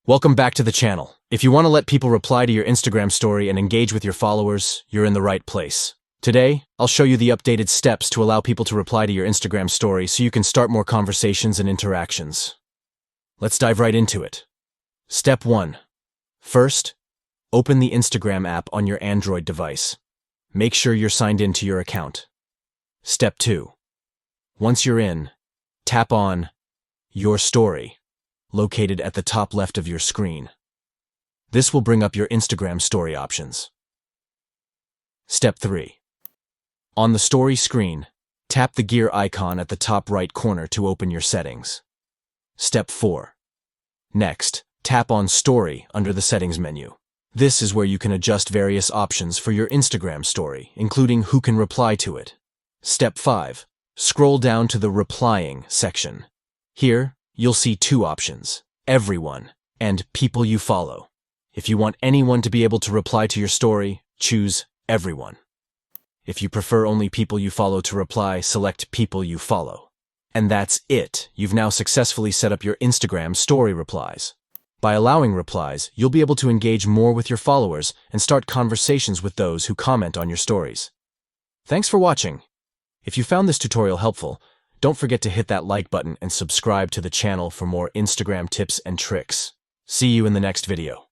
Welcome back to the channel. If you want to let people reply to your Instagram story and engage with your followers, you're in the right place. Today, I'll show you the updated steps to allow people to reply to your Instagram story so you can start more conversations and interactions. Let's dive right into it. Step 1. First, open the Instagram app on your Android device. Make sure you're signed into your account. Step 2. Once you're in, tap on Your Story, located at the top left of your screen. This will bring up your Instagram story options. Step 3. On the story screen, tap the gear icon at the top right corner to open your settings. Step 4. Next, tap on Story under the Settings menu. This is where you can adjust various options for your Instagram story, including who can reply to it. Step 5. Scroll down to the Replying section. Here, you'll see two options, Everyone and People You Follow. If you want anyone to be able to reply to your story, choose Everyone. If you prefer only people you follow to reply, select People You Follow. And that's it. You've now successfully set up your Instagram story replies. By allowing replies, you'll be able to engage more with your followers and start conversations with those who comment on your stories. Thanks for watching. If you found this tutorial helpful, don't forget to hit that like button and subscribe to the channel for more Instagram tips and tricks. See you in the next video.